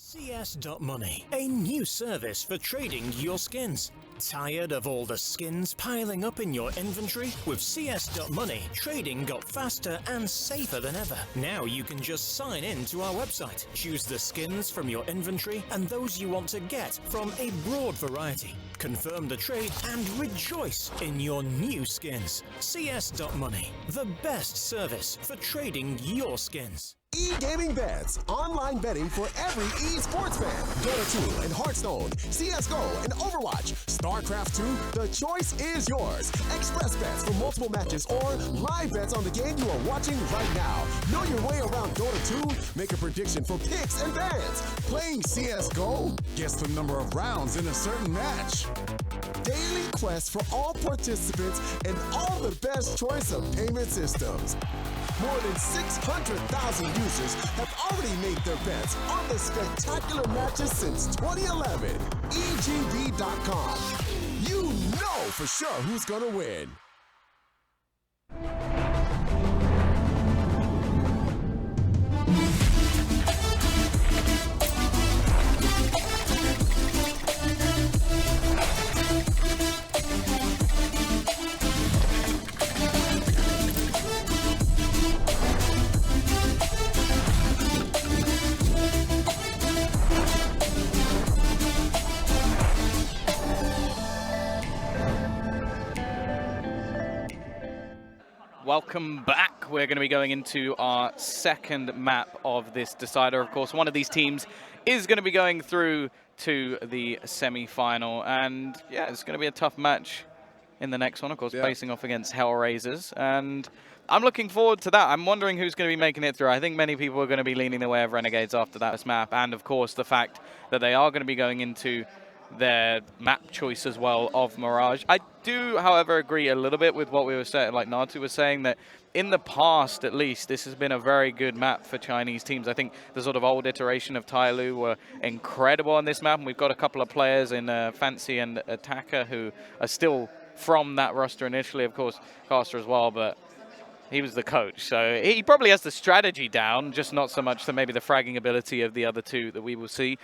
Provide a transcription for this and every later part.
CS.Money, a new service for trading your skins. Tired of all the skins piling up in your inventory? With CS.Money, trading got faster and safer than ever. Now you can just sign in to our website, choose the skins from your inventory and those you want to get from a broad variety. Confirm the trade and rejoice in your new skins. CS.Money, the best service for trading your skins. E-gaming bets, online betting for every esports fan. Dota 2 and Hearthstone, CSGO and Overwatch, StarCraft 2, the choice is yours. Express bets for multiple matches or live bets on the game you are watching right now. Know your way around Dota 2, make a prediction for picks and bans. Playing CSGO, guess the number of rounds in a certain match. Daily quests for all participants and all the best choice of payment systems. More than 600,000 users have already made their bets on the spectacular matches since 2011. EGB.com. You know for sure who's gonna win. Welcome back. We're going to be going into our second map of this decider. Of course, one of these teams is going to be going through to the semi-final. And yeah, it's going to be a tough match in the next one, of course, facing off against Hellraisers. And I'm looking forward to that. I'm wondering who's going to be making it through. I think many people are going to be leaning the way of Renegades after that map. And of course, the fact that they are going to be going into their map choice as well of Mirage. I do, however, agree a little bit with what we were saying, like Natu was saying, that in the past, at least, this has been a very good map for Chinese teams. I think the sort of old iteration of Tyloo were incredible on this map, and we've got a couple of players in Fancy and Attacker who are still from that roster initially, of course, Caster as well, but he was the coach, so he probably has the strategy down, just not so much maybe the fragging ability of the other two that we will see.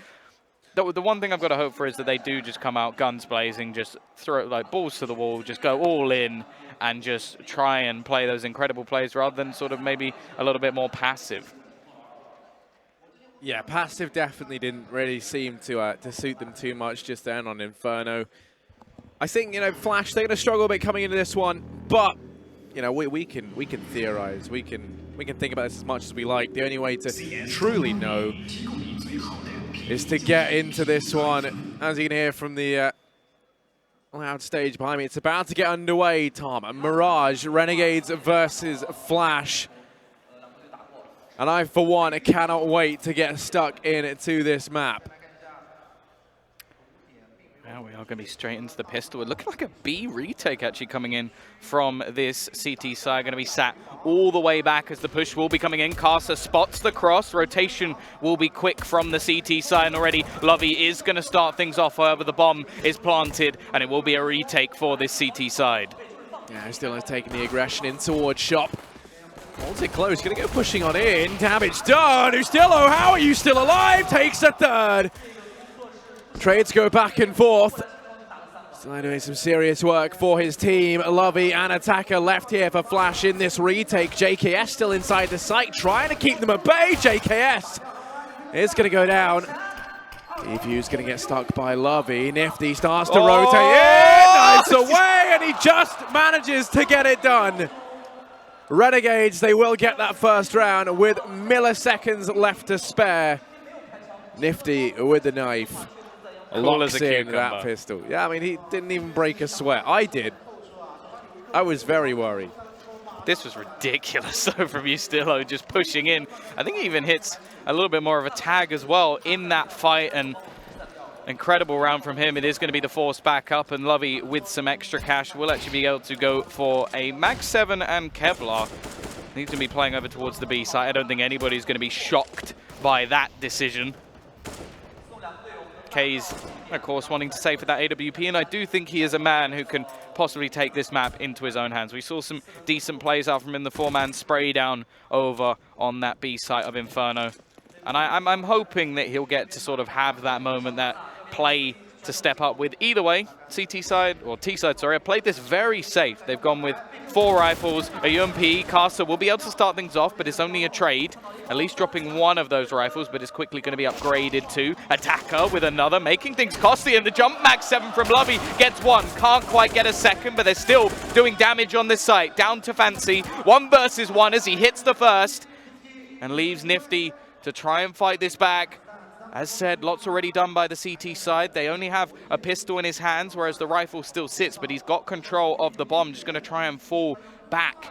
The one thing I've got to hope for is that they do just come out guns blazing, just throw like balls to the wall, just go all in and just try and play those incredible plays rather than sort of maybe a little bit more passive. Yeah, passive definitely didn't really seem to suit them too much just then on Inferno. I think, you know, Flash, they're going to struggle a bit coming into this one, but you know, we can theorize, we can think about this as much as we like. The only way to truly know is to get into this one. As you can hear from the loud stage behind me, it's about to get underway, Tom. Mirage, Renegades versus Flash. And I, for one, cannot wait to get stuck into this map. Now we are going to be straight into the pistol. It looked like a B retake actually coming in from this CT side. Going to be sat all the way back as the push will be coming in. Caster spots the cross. Rotation will be quick from the CT side. And already Lovey is going to start things off. However, the bomb is planted and it will be a retake for this CT side. Yeah, still has taken the aggression in towards Shop. Holds it close. Going to go pushing on in. Damage done. Ustillo, how are you still alive? Takes a third. Trades go back and forth. Still doing some serious work for his team. Lovey and Attacker left here for Flash in this retake. JKS still inside the site, trying to keep them at bay. JKS is going to go down. Deview's going to get stuck by Lovey. Nifty starts to rotate in. Nice away, and he just manages to get it done. Renegades, they will get that first round with milliseconds left to spare. Nifty with the knife. Locks in that pistol. Yeah, I mean, he didn't even break a sweat. I did. I was very worried. This was ridiculous, though, from Ustillo, just pushing in. I think he even hits a little bit more of a tag as well in that fight, and incredible round from him. It is going to be the force back up, and Lovey with some extra cash will actually be able to go for a Max 7 and Kevlar. He's going to be playing over towards the B side. I don't think anybody's going to be shocked by that decision. K's, of course, wanting to save for that AWP, and I do think he is a man who can possibly take this map into his own hands. We saw some decent plays out from him in the four-man spray down over on that B site of Inferno. And I'm hoping that he'll get to sort of have that moment, that play to step up with. Either way, CT side, or T side, sorry, have played this very safe. They've gone with 4 rifles, a UMP. Casa will be able to start things off, but it's only a trade. At least dropping one of those rifles, but it's quickly going to be upgraded to Attacker with another, making things costly. And the jump max 7 from Lovey gets one. Can't quite get a second, but they're still doing damage on this site. Down to Fancy. 1 versus 1 as he hits the first and leaves Nifty to try and fight this back. As said, lots already done by the CT side. They only have a pistol in his hands, whereas the rifle still sits, but he's got control of the bomb. Just going to try and fall back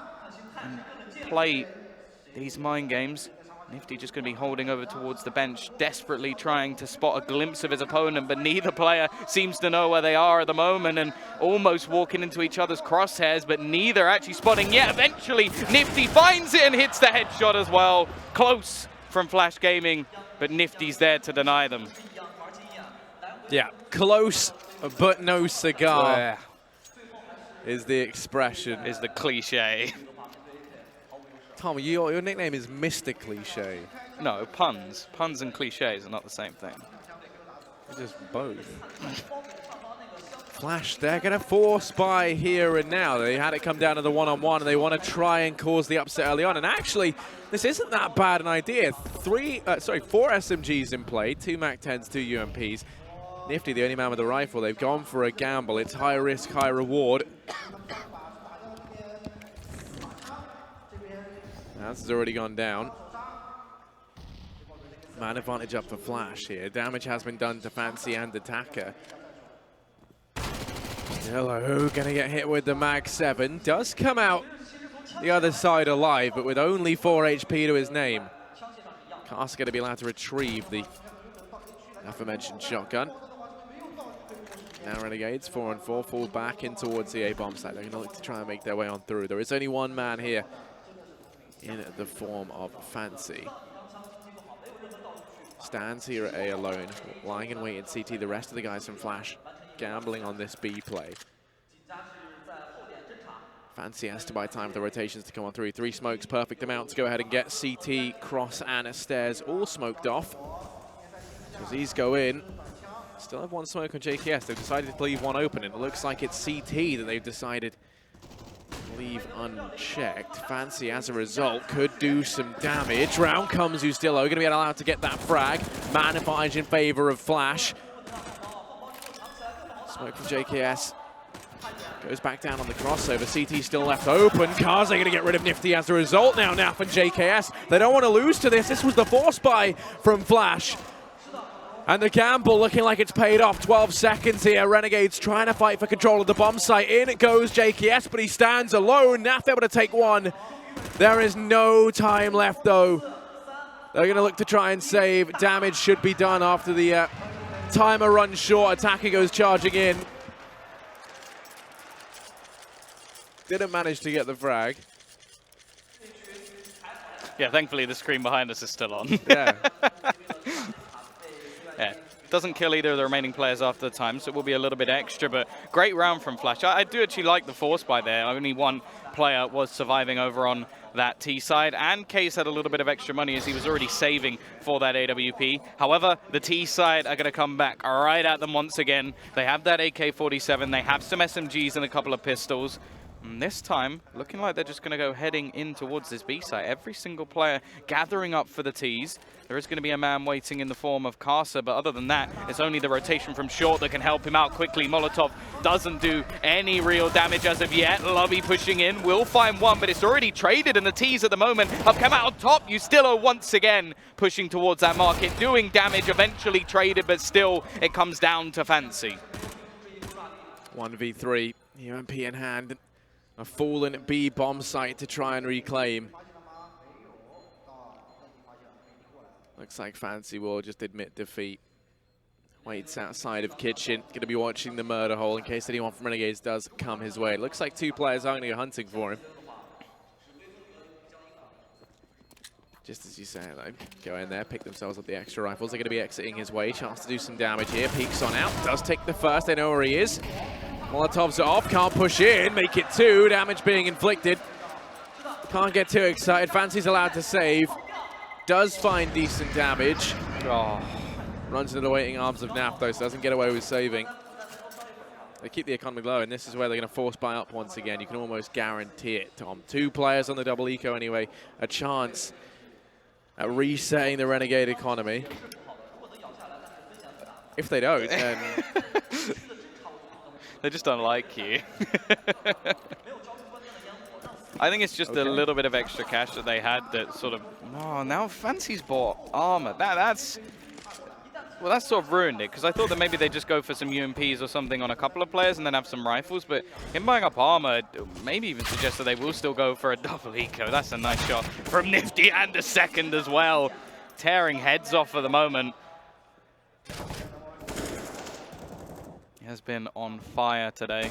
and play these mind games. Nifty just going to be holding over towards the bench, desperately trying to spot a glimpse of his opponent, but neither player seems to know where they are at the moment, and almost walking into each other's crosshairs, but neither actually spotting yet. Eventually, Nifty finds it and hits the headshot as well. Close from Flash Gaming, but Nifty's there to deny them. Yeah, close but no cigar is the expression. Is the cliche. Tom, your nickname is Mr. Cliche. No, puns. Puns and cliches are not the same thing. They're just both. Flash, they're going to force by here and now. They had it come down to the one-on-one, and they want to try and cause the upset early on. And actually, this isn't that bad an idea. 4 SMGs in play, 2 MAC-10s, 2 UMPs. Nifty, the only man with a rifle. They've gone for a gamble. It's high risk, high reward. That's already gone down. Man advantage up for Flash here. Damage has been done to Fancy and Attacker. Hello, gonna get hit with the Mag 7. Does come out the other side alive, but with only 4 HP to his name. Cast gonna be allowed to retrieve the aforementioned shotgun. Now Renegades, 4-on-4, fall back in towards the A bomb site. They're gonna look to try and make their way on through. There is only one man here in the form of Fancy. Stands here at A alone, lying in wait in CT. The rest of the guys from Flash gambling on this B play. Fancy has to buy time for the rotations to come on through. 3 smokes, perfect amount to go ahead and get CT, Cross, and Stairs all smoked off. As these go in, still have 1 smoke on JKS. They've decided to leave 1 open, and it looks like it's CT that they've decided leave unchecked. Fancy, as a result, could do some damage. Round comes Ustillo, going to be allowed to get that frag. Man advantage in favor of Flash. Smoke from JKS. Goes back down on the crossover. CT still left open. Kaze going to get rid of Nifty as a result now. Naf and JKS, they don't want to lose to this. This was the force buy from Flash. And the gamble looking like it's paid off. 12 seconds here. Renegades trying to fight for control of the bomb site. In it goes JKS, but he stands alone. Naf able to take 1. There is no time left, though. They're going to look to try and save. Damage should be done after the timer runs short. Attacker goes charging in. Didn't manage to get the frag. Yeah, thankfully the screen behind us is still on. Yeah. Yeah, doesn't kill either of the remaining players after the time, so it will be a little bit extra, but great round from Flash. I do actually like the force buy there. Only 1 player was surviving over on that T side, and Case had a little bit of extra money as he was already saving for that AWP. However, the T side are going to come back right at them once again. They have that AK-47, they have some SMGs and a couple of pistols. And this time, looking like they're just going to go heading in towards this B site. Every single player gathering up for the Ts. There is going to be a man waiting in the form of Casa, but other than that, it's only the rotation from short that can help him out quickly. Molotov doesn't do any real damage as of yet. Lovey pushing in, will find 1, but it's already traded, and the Ts at the moment have come out on top. Ustillo once again pushing towards that market, doing damage, eventually traded, but still it comes down to Fancy. 1v3, UMP in hand. A fallen B bomb site to try and reclaim. Looks like Fancy will just admit defeat. Waits outside of Kitchen. Going to be watching the murder hole in case anyone from Renegades does come his way. It looks like 2 players are going to go hunting for him. Just as you say, though, go in there, pick themselves up the extra rifles. They're going to be exiting his way. Chance to do some damage here. Peeks on out. Does take the first. They know where he is. Molotov's off, can't push in, make it 2, damage being inflicted. Can't get too excited, Fancy's allowed to save. does find decent damage. Oh. Runs into the waiting arms of Naf, though, so doesn't get away with saving. They keep the economy low, and this is where they're going to force buy up once again. You can almost guarantee it, Tom. 2 players on the double eco anyway. A chance at resetting the Renegade economy. If they don't, then... They just don't like you. I think it's just a little bit of extra cash that they had that sort of... Oh, now Fancy's bought armor. That's... Well, that's sort of ruined it, because I thought that maybe they'd just go for some UMPs or something on a couple of players and then have some rifles, but him buying up armor maybe even suggests that they will still go for a double eco. That's a nice shot from Nifty, and a second as well. Tearing heads off for the moment. He has been on fire today.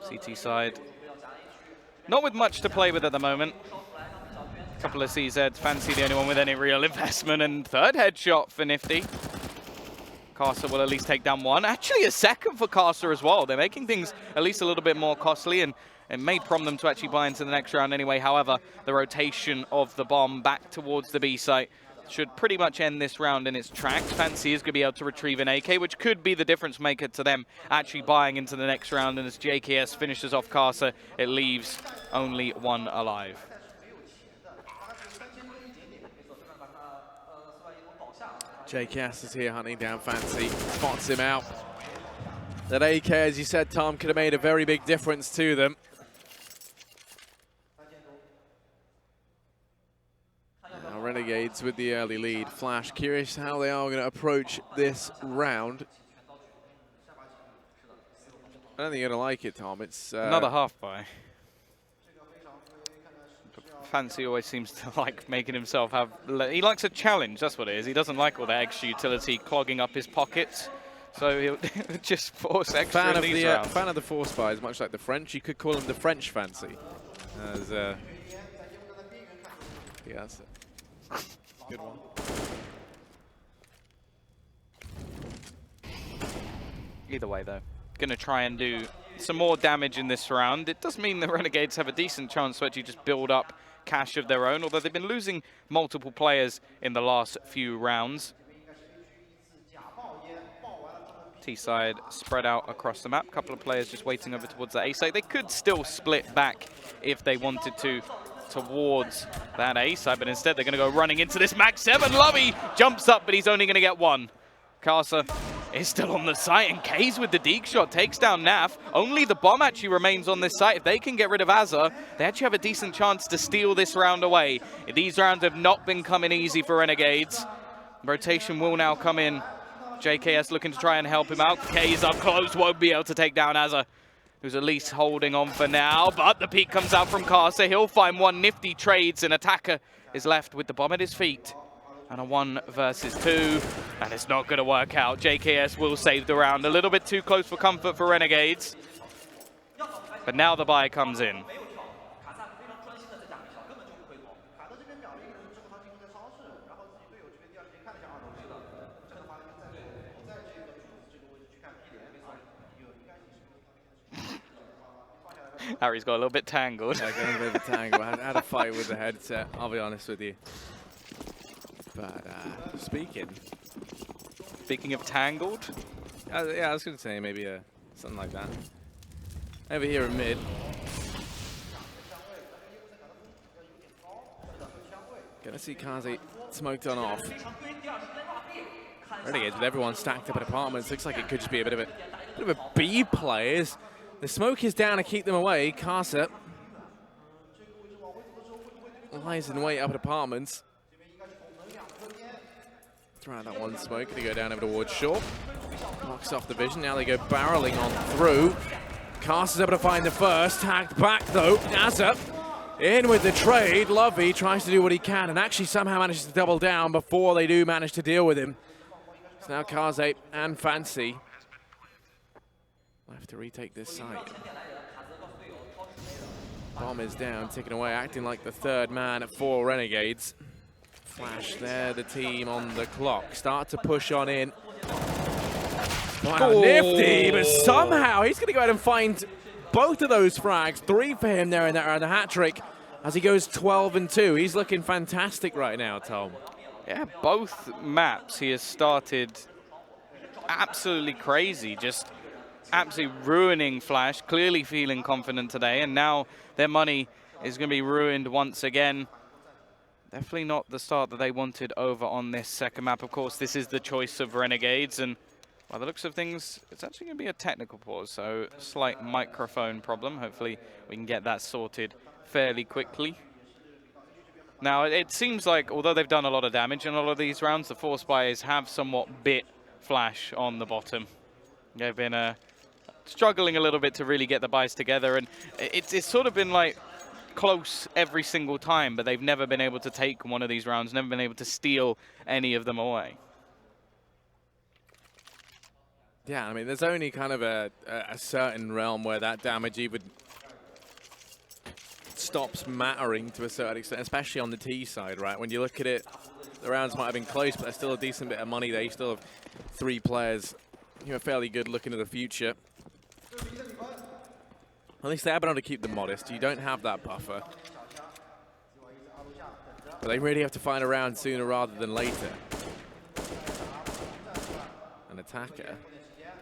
CT side. Not with much to play with at the moment. Couple of CZs, Fancy the only one with any real investment, and third headshot for Nifty. Carcer will at least take down one. Actually a second for Carcer as well. They're making things at least a little bit more costly, and it may prompt them to actually buy into the next round anyway. However, the rotation of the bomb back towards the B site should pretty much end this round in its tracks. Fancy is going to be able to retrieve an AK, which could be the difference maker to them actually buying into the next round. And as JKS finishes off Carcer, it leaves only one alive. JKS is here hunting down Fancy, spots him out. That AK, as you said, Tom, could have made a very big difference to them. Now Renegades with the early lead. Flash, curious how they are going to approach this round. I don't think you're going to like it, Tom. It's another half buy. Fancy always seems to like making himself have... He likes a challenge, that's what it is. He doesn't like all the extra utility clogging up his pockets. So he'll just force extra in these rounds. Fan of the force buys, much like the French. You could call him the French Fancy. As, yeah, that's it. Good one. Either way, though, going to try and do some more damage in this round. It does mean the Renegades have a decent chance to actually just build up cash of their own, although they've been losing multiple players in the last few rounds. T-side spread out across the map. A couple of players just waiting over towards that A side. They could still split back if they wanted to towards that A side, but instead they're going to go running into this Max 7. Lovey jumps up, but he's only going to get one. Carcer is still on the site, and Kays with the deke shot takes down Naf. Only the bomb actually remains on this site. If they can get rid of Azza, they actually have a decent chance to steal this round away. These rounds have not been coming easy for Renegades. Rotation will now come in. JKS looking to try and help him out. Kays up close, won't be able to take down Azza, who's at least holding on for now. But the peek comes out from Carcer. He'll find one. Nifty trades, and Attacker is left with the bomb at his feet. And a 1 versus 2, and it's not going to work out. JKS will save the round. A little bit too close for comfort for Renegades. But now the buy comes in. Harry's got a little bit tangled. Yeah, got a bit of a tangle. I had a fight with the headset, I'll be honest with you. But Speaking of tangled? Yeah, I was going to say maybe something like that. Over here in mid. Gonna see Kazi smoked on off. Renegades with everyone stacked up in apartments. Looks like it could just be a bit of a B players. The smoke is down to keep them away. Carcer lies in wait up at apartments. Throw that one smoke, gonna go down over towards short. Knocks off the vision, now they go barreling on through. Carcer's able to find the first, tagged back though. Azza in with the trade. Lovey tries to do what he can and actually somehow manages to double down before they do manage to deal with him. So now Kaze and Fancy left to retake this site. Bomb is down, ticking away, acting like the third man for Renegades. Flash there, the team on the clock. Start to push on in. Wow, Nifty, but somehow he's going to go ahead and find both of those frags. 3 for him there in that round, a hat trick as he goes 12-2. He's looking fantastic right now, Tom. Yeah, both maps he has started absolutely crazy, just absolutely ruining Flash, clearly feeling confident today, and now their money is going to be ruined once again. Definitely not the start that they wanted over on this second map. Of course, this is the choice of Renegades, and by the looks of things, it's actually going to be a technical pause, so slight microphone problem. Hopefully we can get that sorted fairly quickly. Now, it seems like, although they've done a lot of damage in a lot of these rounds, the Force Buyers have somewhat bit Flash on the bottom. They've been struggling a little bit to really get the buys together, and it's sort of been like close every single time, but they've never been able to take one of these rounds, never been able to steal any of them away. Yeah, I mean, there's only kind of a certain realm where that damage even stops mattering to a certain extent, especially on the T side, right? When you look at it, the rounds might have been close, but there's still a decent bit of money there. You still have 3 players who are fairly good looking to the future. At least they have been able to keep them modest. You don't have that buffer. But they really have to find a round sooner rather than later. An attacker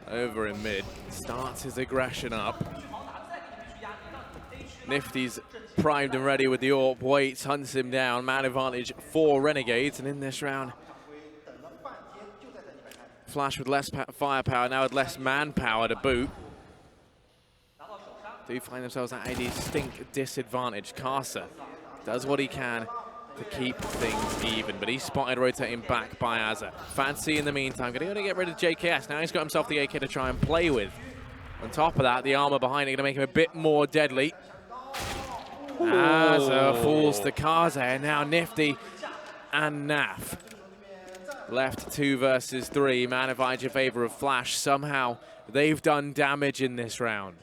over in mid starts his aggression up. Nifty's primed and ready with the AWP, waits, hunts him down. Man advantage for Renegades, and in this round, Flash with less firepower, now with less manpower to boot. Do find themselves at a distinct disadvantage. Karsa does what he can to keep things even, but he's spotted rotating back by Azza. Fancy in the meantime, going to get rid of JKS. Now he's got himself the AK to try and play with. On top of that, the armor behind it going to make him a bit more deadly. Azza falls to Karsa, and now Nifty and Naf. Left 2 versus 3. Man advantage in favor of Flash. Somehow they've done damage in this round.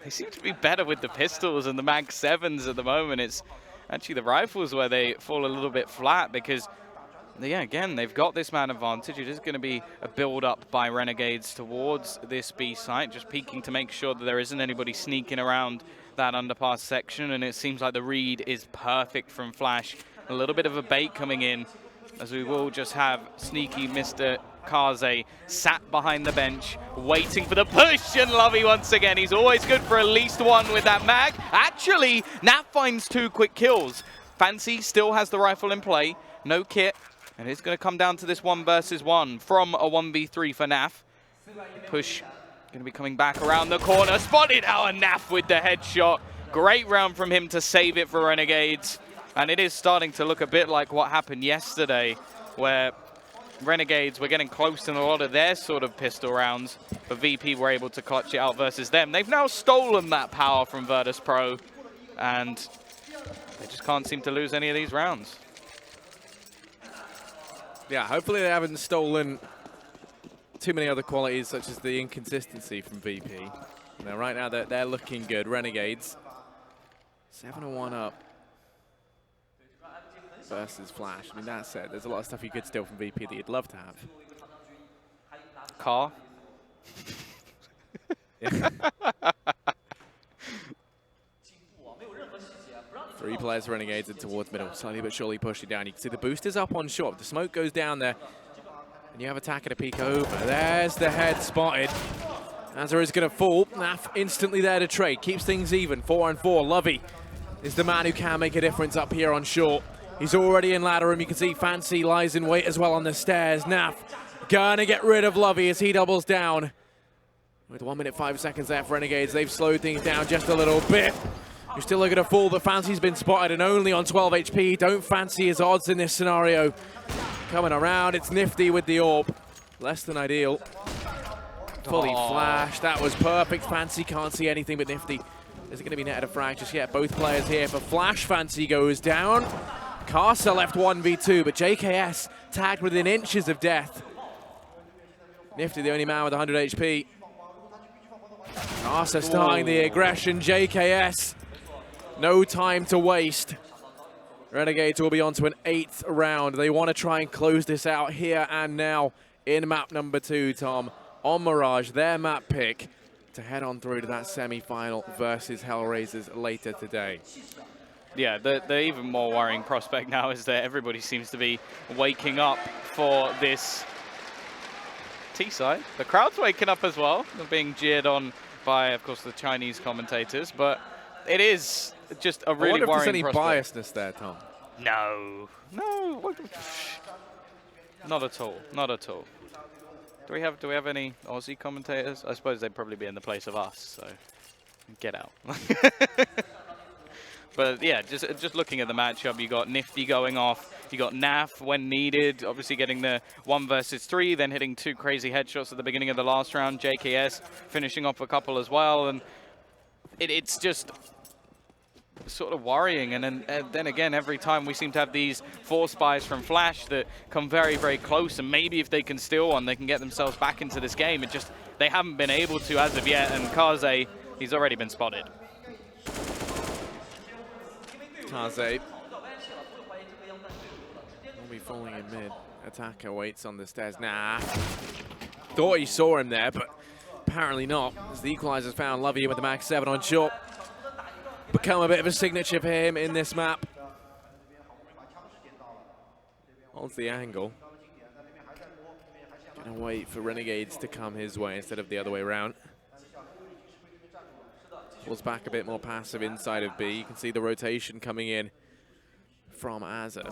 They seem to be better with the pistols and the Mag 7s at the moment. It's actually the rifles where they fall a little bit flat because, yeah, again, they've got this man advantage. It is going to be a build-up by Renegades towards this B site, just peeking to make sure that there isn't anybody sneaking around that underpass section, and it seems like the read is perfect from Flash. A little bit of a bait coming in, as we will just have sneaky Mr. Kaze sat behind the bench, waiting for the push, and Lovey once again. He's always good for at least 1 with that mag. Actually, Naf finds 2 quick kills. Fancy still has the rifle in play, no kit, and it's going to come down to this 1 versus 1 from a 1v3 for Naf. Push going to be coming back around the corner, spotted out, and Naf with the headshot. Great round from him to save it for Renegades. And it is starting to look a bit like what happened yesterday, where Renegades were getting close in a lot of their sort of pistol rounds, but VP were able to clutch it out versus them. They've now stolen that power from Virtus Pro, and they just can't seem to lose any of these rounds. Yeah, hopefully they haven't stolen too many other qualities, such as the inconsistency from VP. Now, right now, they're looking good. Renegades, 7-1 up versus Flash. I mean, that said, there's a lot of stuff you could steal from VP that you'd love to have. Car. Yeah. 3 players for Renegades and towards middle, slowly but surely pushing down. You can see the boost is up on short. The smoke goes down there, and you have attacker to peek over. There's the head spotted. Azza is going to fall. Naf instantly there to trade. Keeps things even. 4-4. Lovey is the man who can make a difference up here on short. He's already in ladder room. You can see Fancy lies in wait as well on the stairs. Naf gonna get rid of Lovey as he doubles down. With 1 minute 5 seconds left for Renegades, they've slowed things down just a little bit. You're still looking to fall, but Fancy's been spotted and only on 12 HP. Don't fancy his odds in this scenario. Coming around, it's Nifty with the AWP. Less than ideal. Fully flashed. That was perfect. Fancy can't see anything but Nifty. Is it going to be netted a frag just yet? Both players here for Flash. Fancy goes down. Karsa left 1v2, but JKS tagged within inches of death. Nifty, the only man with 100 HP. Karsa starting the aggression. JKS, no time to waste. Renegades will be on to an 8th round. They want to try and close this out here and now in map number 2, Tom. On Mirage, their map pick. to head on through to that semi-final versus Hellraisers later today. Yeah, the even more worrying prospect now is that everybody seems to be waking up for this T-side. The crowd's waking up as well. They're being jeered on by, of course, the Chinese commentators, but it is just a really worrying prospect. I wonder if there's any biasness there, Tom. No. Not at all. Not at all. Do we have any Aussie commentators? I suppose they'd probably be in the place of us, so get out. But yeah, just looking at the matchup, you got Nifty going off, you got Naf when needed, obviously getting the 1 versus 3, then hitting 2 crazy headshots at the beginning of the last round. JKS finishing off a couple as well, and it's just sort of worrying. And then again, every time we seem to have these 4 spies from Flash that come very, very close, and maybe if they can steal one, they can get themselves back into this game. It just, they haven't been able to as of yet, and Kaze, he's already been spotted. Kaze will be falling in mid. Attacker waits on the stairs. Nah. Thought he saw him there, but apparently not. As the equalizer's found Lovey with the Mag 7 on short. Become a bit of a signature for him in this map. Holds the angle. Gonna wait for Renegades to come his way instead of the other way around. Pulls back a bit more passive inside of B. You can see the rotation coming in from Azza.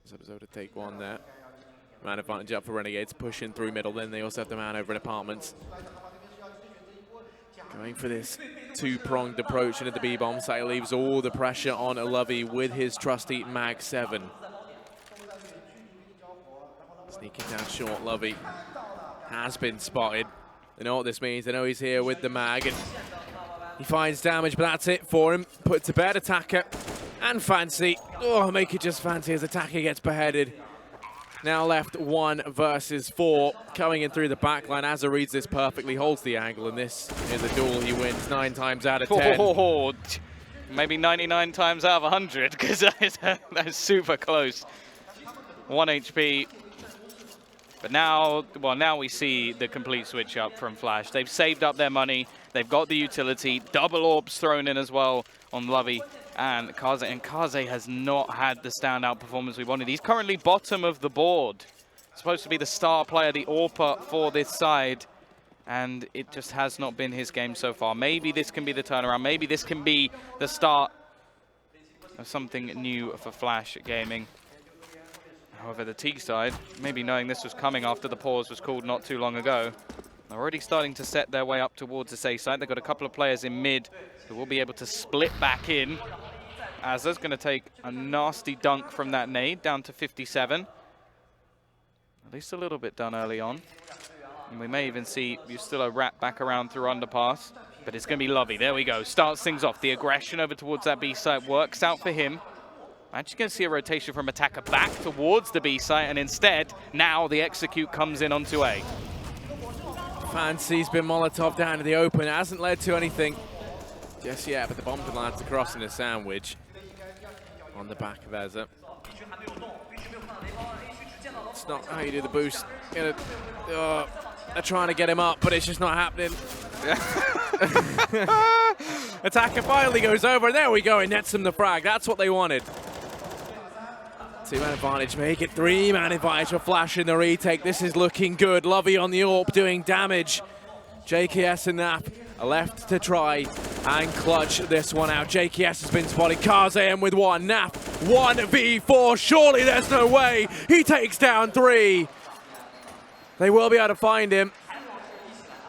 Zozo to take one there. Man advantage up for Renegades, pushing through middle. Then they also have the man over in apartments. Going for this 2-pronged approach into the B-bomb site, leaves all the pressure on Lovey with his trusty Mag 7. Sneaking down short, Lovey has been spotted. They know what this means. They know he's here with the mag, and he finds damage, but that's it for him. Put to bed Attacker and Fancy. Oh, make it just Fancy as Attacker gets beheaded. Now left 1 versus 4, coming in through the backline. Azza reads this perfectly, holds the angle, and this is a duel he wins 9 times out of 10. Oh, maybe 99 times out of 100, because that's super close. 1 HP. But now, well, now we see the complete switch up from Flash. They've saved up their money. They've got the utility. Double orbs thrown in as well on Lovey and Kaze. And Kaze has not had the standout performance we wanted. He's currently bottom of the board. Supposed to be the star player, the AWPer for this side. And it just has not been his game so far. Maybe this can be the turnaround. Maybe this can be the start of something new for Flash Gaming. However, the T side, maybe knowing this was coming after the pause was called not too long ago, they're already starting to set their way up towards the safe side. They've got a couple of players in mid who will be able to split back in. Azza's going to take a nasty dunk from that nade down to 57. At least a little bit done early on. And we may even see Yustilo wrap back around through underpass. But it's going to be Lovey. There we go. Starts things off. The aggression over towards that B side works out for him. I'm actually going to see a rotation from Attacker back towards the B site, and instead, now the execute comes in onto A. Fancy's been Molotov down to the open. It hasn't led to anything just yet, but the bomb lands across in a sandwich on the back of Azza. It's not how you do the boost. They're trying to get him up, but it's just not happening. Attacker finally goes over, and there we go. He nets him the frag. That's what they wanted. 2-man advantage, make it 3-man advantage for Flash in the retake. This is looking good. Lovey on the AWP doing damage. JKS and Nap are left to try and clutch this one out. JKS has been spotted. Kaze in with 1. Nap 1v4. Surely there's no way. He takes down 3. They will be able to find him.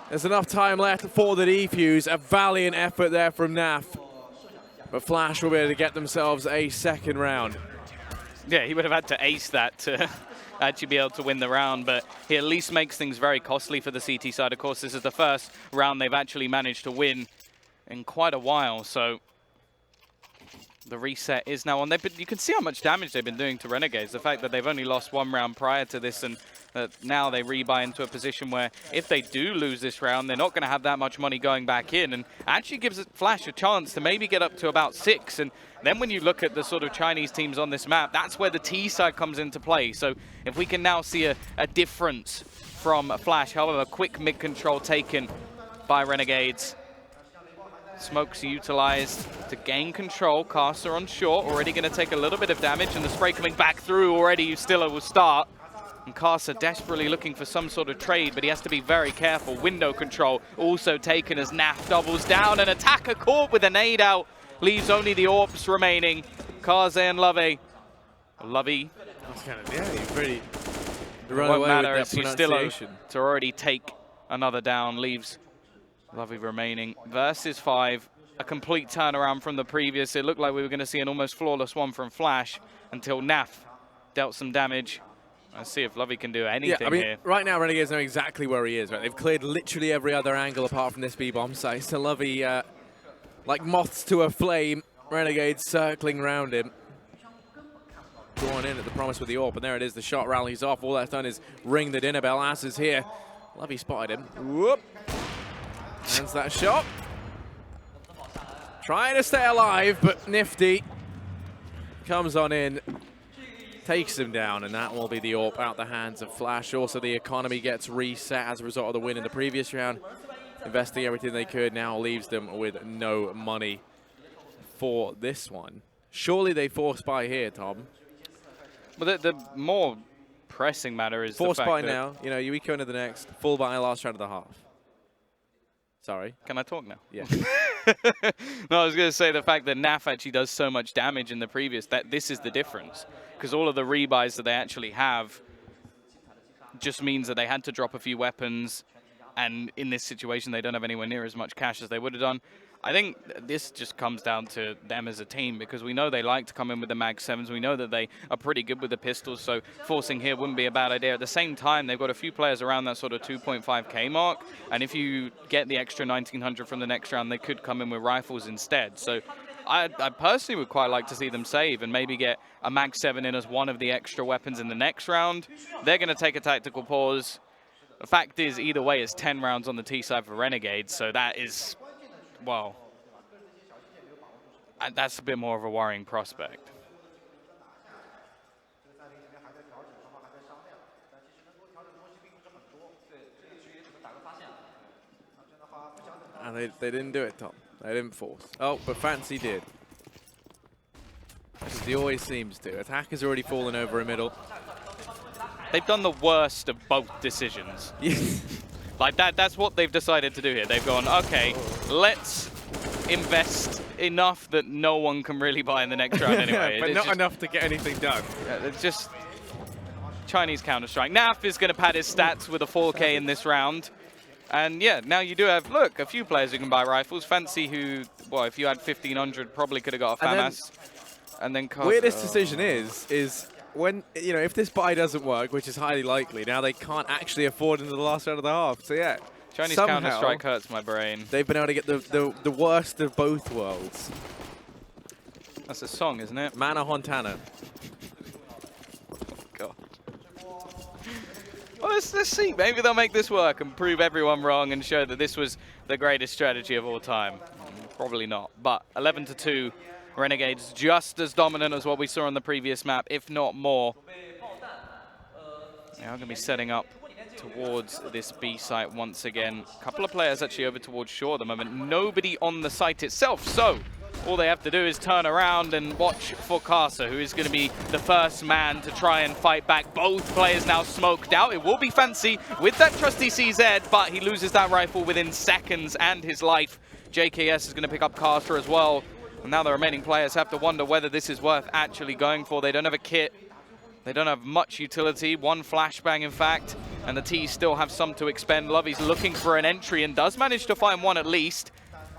There's enough time left for the defuse. A valiant effort there from Naf. But Flash will be able to get themselves a second round. Yeah, he would have had to ace that to actually be able to win the round, but he at least makes things very costly for the CT side. Of course, this is the first round they've actually managed to win in quite a while, so the reset is now on. You can see how much damage they've been doing to Renegades. The fact that they've only lost 1 round prior to this, and that now they rebuy into a position where if they do lose this round, they're not going to have that much money going back in, and actually gives Flash a chance to maybe get up to about 6. And then when you look at the sort of Chinese teams on this map, that's where the T side comes into play. So if we can now see a difference from Flash, however, quick mid-control taken by Renegades. Smokes utilized to gain control. Caster on short, already going to take a little bit of damage, and the spray coming back through already. Stiller will start. And Caster desperately looking for some sort of trade, but he has to be very careful. Window control also taken as Naf doubles down. An attacker caught with a nade out. Leaves only the Orps remaining. Kaze and Lovey. Lovey. That's kind of, yeah, you pretty It won't matter as Stiller to already take another down. Leaves Lovey remaining. Versus 5. A complete turnaround from the previous. It looked like we were going to see an almost flawless one from Flash until Naf dealt some damage. Let's see if Lovey can do anything here. Right now, Renegades know exactly where he is. Right? They've cleared literally every other angle apart from this B-bomb site. So Lovey, like moths to a flame, Renegades circling around him. Drawn in at the promise with the AWP, and there it is. The shot rallies off. All that's done is ring the dinner bell. As is here. Lovey spotted him. Whoop. Lands that shot. Trying to stay alive, but Nifty comes on in. Takes him down, and that will be the AWP out the hands of Flash. Also, the economy gets reset as a result of the win in the previous round. Investing everything they could now leaves them with no money for this one. Surely they force buy here, Tom. Well, the more pressing matter is force the fact buy that now. You know, you eco into the next. Full buy last round of the half. Sorry. Can I talk now? Yeah. No, I was going to say the fact that Naf actually does so much damage in the previous, that this is the difference. Because all of the rebuys that they actually have just means that they had to drop a few weapons, and in this situation they don't have anywhere near as much cash as they would have done. I think this just comes down to them as a team, because we know they like to come in with the Mag 7s. We know that they are pretty good with the pistols, so forcing here wouldn't be a bad idea. At the same time, they've got a few players around that sort of 2.5k mark, and if you get the extra 1900 from the next round, they could come in with rifles instead. So I personally would quite like to see them save and maybe get a Mag 7 in as one of the extra weapons in the next round. They're going to take a tactical pause. The fact is, either way, it's 10 rounds on the T side for Renegades, so that is, well, that's a bit more of a worrying prospect. And they didn't do it, Tom. They didn't force. Oh, but Fancy did. As he always seems to. Attacker's already fallen over a middle. They've done the worst of both decisions. Yes. Like that's what they've decided to do here. They've gone, okay, let's invest enough that no one can really buy in the next round anyway. But not enough to get anything done. It's just Chinese Counter-Strike. Naf is going to pad his stats with a 4K in this round. And yeah, now you do have, look, a few players who can buy rifles. Fancy who, well, if you had 1500, probably could have got a FAMAS. And then weirdest decision is when, you know, if this buy doesn't work, which is highly likely, now they can't actually afford into the last round of the half. So yeah, Chinese Counter-Strike hurts my brain. They've been able to get the worst of both worlds. That's a song, isn't it? Mana Hontana. God. Well, let's see. Maybe they'll make this work and prove everyone wrong and show that this was the greatest strategy of all time. Probably not. But 11-2, Renegades just as dominant as what we saw on the previous map, if not more. They are going to be setting up towards this B site once again. A couple of players actually over towards shore at the moment. Nobody on the site itself. So all they have to do is turn around and watch for Casa, who is going to be the first man to try and fight back. Both players now smoked out. It will be Fancy with that trusty CZ, but he loses that rifle within seconds and his life. JKS is going to pick up Casa as well. And now the remaining players have to wonder whether this is worth actually going for. They don't have a kit. They don't have much utility. One flashbang, in fact. And the T's still have some to expend. Lovey's looking for an entry and does manage to find one at least.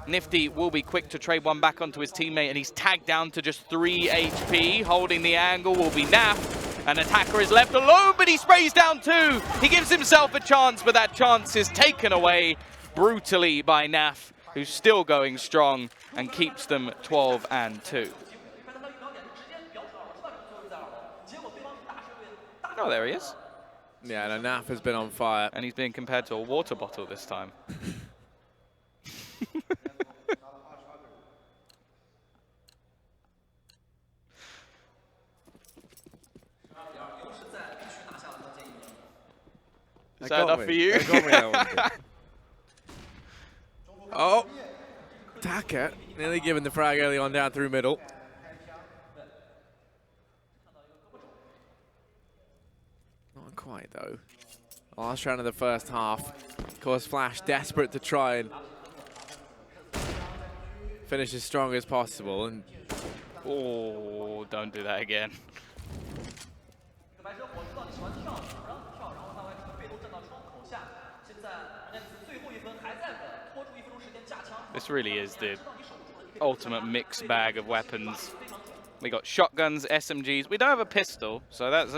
Nifty will be quick to trade one back onto his teammate, and he's tagged down to just 3 HP. Holding the angle will be Naf. An attacker is left alone, but he sprays down 2. He gives himself a chance, but that chance is taken away brutally by Naf, who's still going strong and keeps them 12-2. Oh, there he is. Yeah, no, Naf has been on fire. And he's being compared to a water bottle this time. Is that enough for you? Oh, Taka nearly given the frag early on down through middle. Not quite though. Last round of the first half. Of course, Flash desperate to try and finish as strong as possible. And oh, don't do that again. This really is the ultimate mixed bag of weapons. We got shotguns, SMGs. We don't have a pistol, so that's